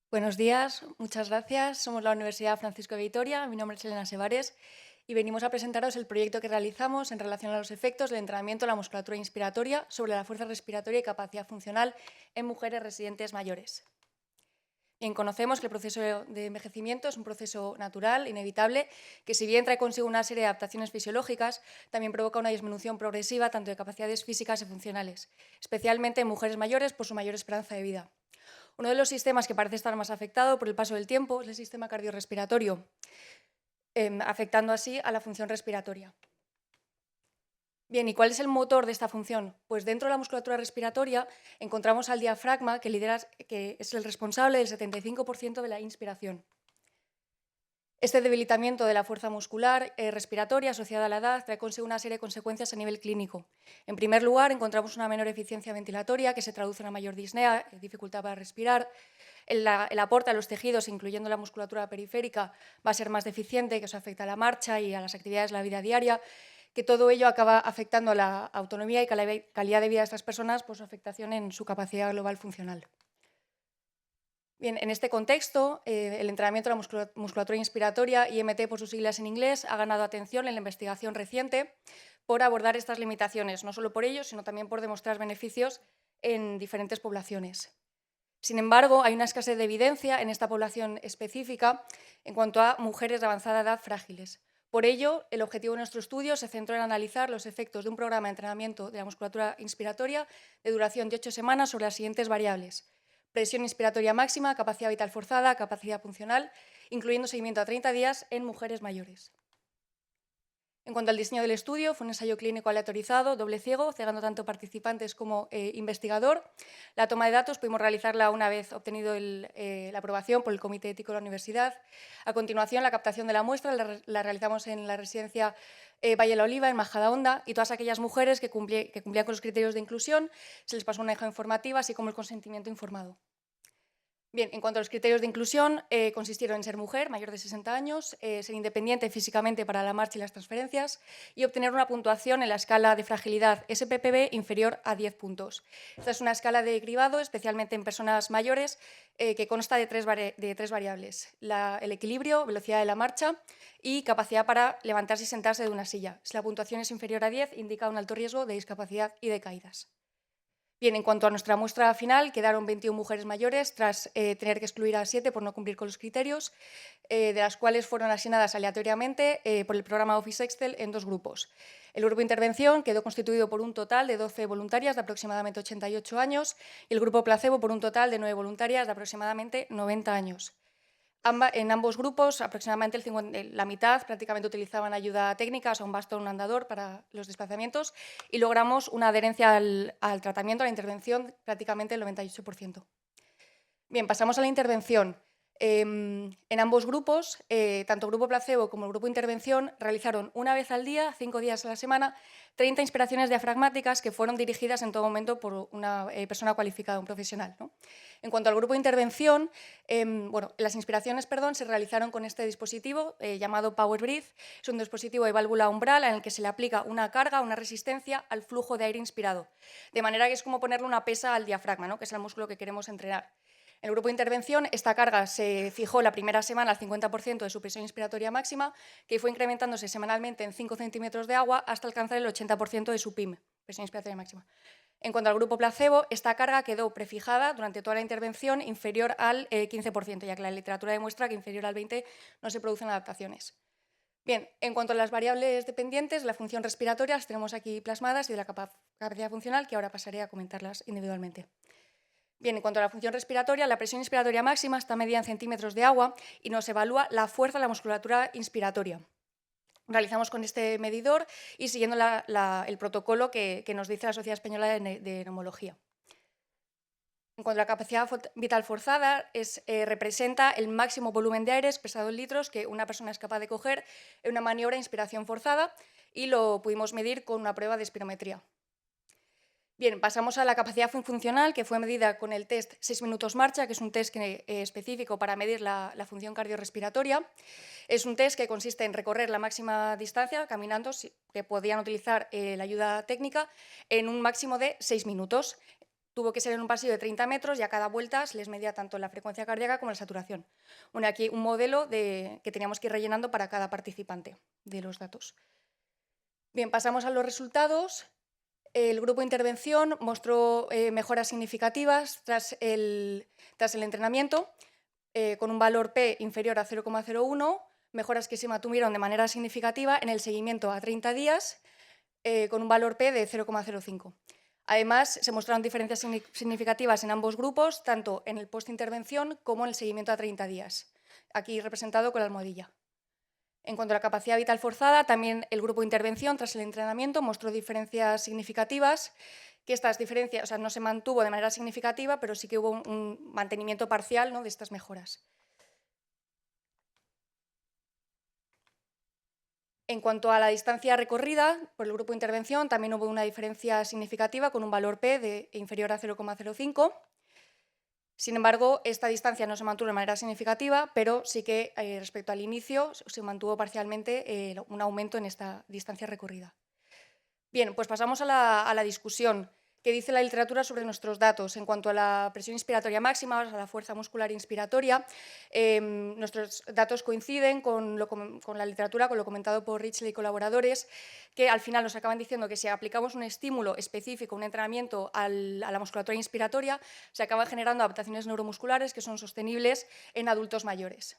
Buenos días, muchas gracias. Somos la Universidad Francisco de Vitoria. Mi nombre es Elena Sebares y venimos a presentaros el proyecto que realizamos en relación a los efectos del entrenamiento de la musculatura inspiratoria sobre la fuerza respiratoria y capacidad funcional en mujeres residentes mayores. Bien, conocemos que el proceso de envejecimiento es un proceso natural, inevitable, que si bien trae consigo una serie de adaptaciones fisiológicas, también provoca una disminución progresiva tanto de capacidades físicas y funcionales, especialmente en mujeres mayores por su mayor esperanza de vida. Uno de los sistemas que parece estar más afectado por el paso del tiempo es el sistema cardiorrespiratorio, afectando así a la función respiratoria. Bien, ¿y cuál es el motor de esta función? Pues dentro de la musculatura respiratoria encontramos al diafragma, que es el responsable del 75% de la inspiración. Este debilitamiento de la fuerza muscular respiratoria asociada a la edad trae consigo una serie de consecuencias a nivel clínico. En primer lugar, encontramos una menor eficiencia ventilatoria que se traduce en una mayor disnea, dificultad para respirar. El aporte a los tejidos, incluyendo la musculatura periférica, va a ser más deficiente, que eso afecta a la marcha y a las actividades de la vida diaria, que todo ello acaba afectando a la autonomía y calidad de vida de estas personas por su afectación en su capacidad global funcional. Bien, en este contexto, el entrenamiento de la musculatura inspiratoria, IMT por sus siglas en inglés, ha ganado atención en la investigación reciente por abordar estas limitaciones, no solo por ello, sino también por demostrar beneficios en diferentes poblaciones. Sin embargo, hay una escasez de evidencia en esta población específica en cuanto a mujeres de avanzada edad frágiles. Por ello, el objetivo de nuestro estudio se centró en analizar los efectos de un programa de entrenamiento de la musculatura inspiratoria de duración de 8 semanas sobre las siguientes variables: presión inspiratoria máxima, capacidad vital forzada, capacidad funcional, incluyendo seguimiento a 30 días en mujeres mayores. En cuanto al diseño del estudio, fue un ensayo clínico aleatorizado, doble ciego, cegando tanto participantes como investigador. La toma de datos pudimos realizarla una vez obtenido la aprobación por el Comité Ético de la Universidad. A continuación, la captación de la muestra la realizamos en la residencia Valle de la Oliva, en Majadahonda, y todas aquellas mujeres que cumplían con los criterios de inclusión se les pasó una hoja informativa, así como el consentimiento informado. Bien, en cuanto a los criterios de inclusión, consistieron en ser mujer, mayor de 60 años, ser independiente físicamente para la marcha y las transferencias y obtener una puntuación en la escala de fragilidad SPPB inferior a 10 puntos. Esta es una escala de cribado, especialmente en personas mayores, que consta de tres variables: el equilibrio, velocidad de la marcha y capacidad para levantarse y sentarse de una silla. Si la puntuación es inferior a 10, indica un alto riesgo de discapacidad y de caídas. Bien, en cuanto a nuestra muestra final, quedaron 21 mujeres mayores tras tener que excluir a 7 por no cumplir con los criterios, de las cuales fueron asignadas aleatoriamente por el programa Office Excel en dos grupos. El grupo de intervención quedó constituido por un total de 12 voluntarias de aproximadamente 88 años y el grupo placebo por un total de 9 voluntarias de aproximadamente 90 años. En ambos grupos, aproximadamente la mitad prácticamente utilizaban ayuda técnica, o sea, un bastón, un andador para los desplazamientos, y logramos una adherencia al tratamiento, a la intervención, prácticamente el 98%. Bien, pasamos a la intervención. En ambos grupos, tanto el grupo placebo como el grupo intervención, realizaron una vez al día, 5 días a la semana, 30 inspiraciones diafragmáticas que fueron dirigidas en todo momento por una persona cualificada, un profesional, ¿no? En cuanto al grupo de intervención, las inspiraciones se realizaron con este dispositivo llamado Power Breathe. Es un dispositivo de válvula umbral en el que se le aplica una carga, una resistencia al flujo de aire inspirado, de manera que es como ponerle una pesa al diafragma, ¿no?, que es el músculo que queremos entrenar. En el grupo de intervención, esta carga se fijó la primera semana al 50% de su presión inspiratoria máxima, que fue incrementándose semanalmente en 5 centímetros de agua hasta alcanzar el 80% de su PIM, presión inspiratoria máxima. En cuanto al grupo placebo, esta carga quedó prefijada durante toda la intervención inferior al 15%, ya que la literatura demuestra que inferior al 20% no se producen adaptaciones. Bien, en cuanto a las variables dependientes, la función respiratoria las tenemos aquí plasmadas y de la capacidad funcional, que ahora pasaré a comentarlas individualmente. Bien, en cuanto a la función respiratoria, la presión inspiratoria máxima está medida en centímetros de agua y nos evalúa la fuerza de la musculatura inspiratoria. Realizamos con este medidor y siguiendo el protocolo que nos dice la Sociedad Española de Neumología. En cuanto a la capacidad vital forzada, representa el máximo volumen de aire expresado en litros que una persona es capaz de coger en una maniobra de inspiración forzada, y lo pudimos medir con una prueba de espirometría. Bien, pasamos a la capacidad funcional, que fue medida con el test 6 minutos marcha, que es un test específico para medir la función cardiorrespiratoria. Es un test que consiste en recorrer la máxima distancia caminando, que podían utilizar la ayuda técnica, en un máximo de 6 minutos. Tuvo que ser en un pasillo de 30 metros y a cada vuelta se les medía tanto la frecuencia cardíaca como la saturación. Bueno, aquí un modelo que teníamos que ir rellenando para cada participante de los datos. Bien, pasamos a los resultados. El grupo de intervención mostró mejoras significativas tras el entrenamiento, con un valor P inferior a 0,01, mejoras que se mantuvieron de manera significativa en el seguimiento a 30 días, con un valor P de 0,05. Además, se mostraron diferencias significativas en ambos grupos, tanto en el post-intervención como en el seguimiento a 30 días, aquí representado con la almohadilla. En cuanto a la capacidad vital forzada, también el grupo de intervención tras el entrenamiento mostró diferencias significativas, que estas diferencias no se mantuvo de manera significativa, pero sí que hubo un mantenimiento parcial, ¿no?, de estas mejoras. En cuanto a la distancia recorrida por el grupo de intervención, también hubo una diferencia significativa con un valor P inferior a 0,05. Sin embargo, esta distancia no se mantuvo de manera significativa, pero sí que respecto al inicio se mantuvo parcialmente un aumento en esta distancia recorrida. Bien, pues pasamos a la discusión. ¿Qué dice la literatura sobre nuestros datos? En cuanto a la presión inspiratoria máxima, a la fuerza muscular inspiratoria, nuestros datos coinciden con la literatura, con lo comentado por Ritchley y colaboradores, que al final nos acaban diciendo que si aplicamos un estímulo específico, un entrenamiento a la musculatura inspiratoria, se acaban generando adaptaciones neuromusculares que son sostenibles en adultos mayores.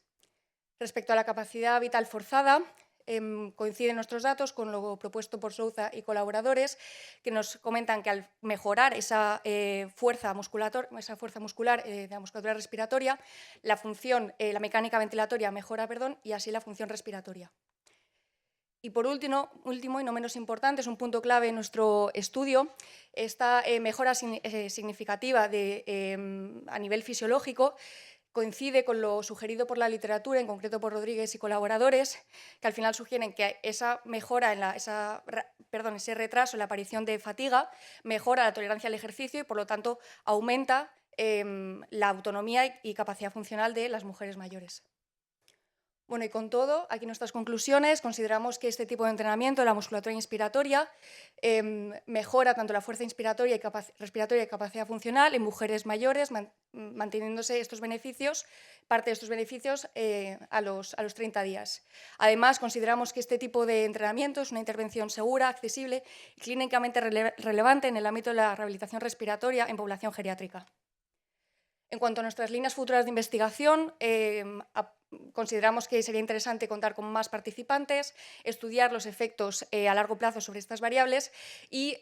Respecto a la capacidad vital forzada, coinciden nuestros datos con lo propuesto por Souza y colaboradores, que nos comentan que al mejorar esa fuerza muscular de la musculatura respiratoria, la mecánica ventilatoria mejora, y así la función respiratoria. Y por último, y no menos importante, es un punto clave en nuestro estudio, esta mejora significativa a nivel fisiológico coincide con lo sugerido por la literatura, en concreto por Rodríguez y colaboradores, que al final sugieren que esa mejora, ese retraso en la aparición de fatiga mejora la tolerancia al ejercicio y, por lo tanto, aumenta la autonomía y capacidad funcional de las mujeres mayores. Bueno, y con todo, aquí nuestras conclusiones, consideramos que este tipo de entrenamiento de la musculatura inspiratoria mejora tanto la fuerza inspiratoria y respiratoria y capacidad funcional en mujeres mayores, manteniéndose estos beneficios, parte de estos beneficios a los 30 días. Además, consideramos que este tipo de entrenamiento es una intervención segura, accesible y clínicamente relevante en el ámbito de la rehabilitación respiratoria en población geriátrica. En cuanto a nuestras líneas futuras de investigación, consideramos que sería interesante contar con más participantes, estudiar los efectos a largo plazo sobre estas variables y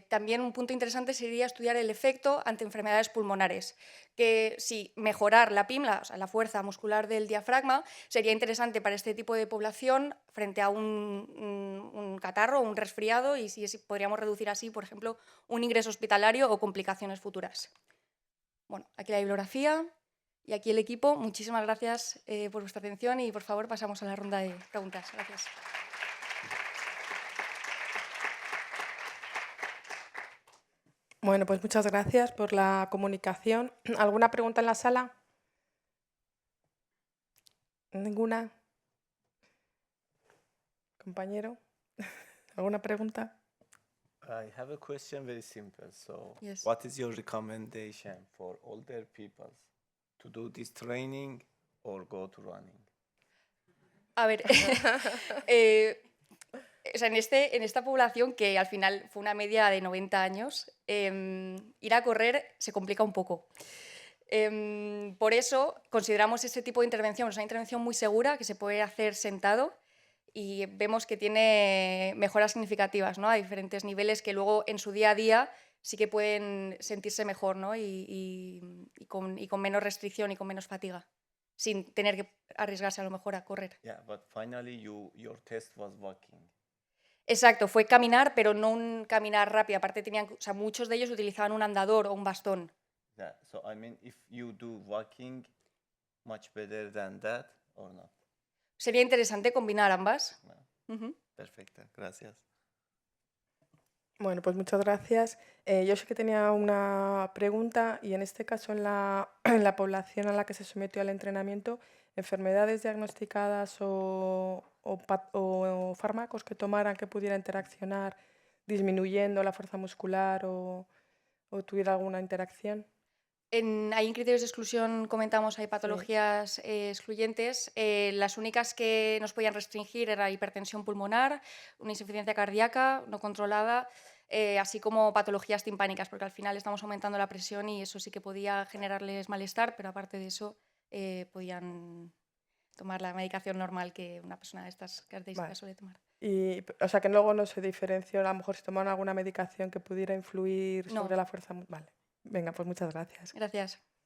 también un punto interesante sería estudiar el efecto ante enfermedades pulmonares, que si mejorar la PIM, la fuerza muscular del diafragma, sería interesante para este tipo de población frente a un catarro o un resfriado y si podríamos reducir así, por ejemplo, un ingreso hospitalario o complicaciones futuras. Bueno, aquí la bibliografía y aquí el equipo. Muchísimas gracias por vuestra atención y, por favor, pasamos a la ronda de preguntas. Gracias. Bueno, pues muchas gracias por la comunicación. ¿Alguna pregunta en la sala? ¿Ninguna? Compañero, ¿alguna pregunta? I have a question very simple. So, Yes. what is your recommendation for older people to do this training or go to running? A ver, en esta población, que al final fue una media de 90 años, ir a correr se complica un poco. Por eso consideramos este tipo de intervención una intervención muy segura que se puede hacer sentado y vemos que tiene mejoras significativas, ¿no? A diferentes niveles que luego en su día a día sí que pueden sentirse mejor, ¿no? y con menos restricción y con menos fatiga, sin tener que arriesgarse a lo mejor a correr. Yeah, but finally your test was walking. Exacto, fue caminar, pero no un caminar rápido. Aparte muchos de ellos utilizaban un andador o un bastón. Yeah, so I mean, if you do walking much better than that or not? Sería interesante combinar ambas. No. Perfecto, gracias. Bueno, pues muchas gracias. Yo sí que tenía una pregunta y en este caso en la población a la que se sometió al entrenamiento, enfermedades diagnosticadas o fármacos que tomaran que pudieran interaccionar disminuyendo la fuerza muscular o o tuviera alguna interacción. Ahí en criterios de exclusión comentamos, hay Sí. patologías excluyentes. Las únicas que nos podían restringir era hipertensión pulmonar, una insuficiencia cardíaca no controlada, así como patologías timpánicas, porque al final estamos aumentando la presión y eso sí que podía generarles malestar, pero aparte de eso podían tomar la medicación normal que una persona de estas Vale. características suele tomar. Y, o sea, que luego no se diferenció, a lo mejor si tomaban alguna medicación que pudiera influir sobre No, la fuerza. Vale. Venga, pues muchas gracias. gracias.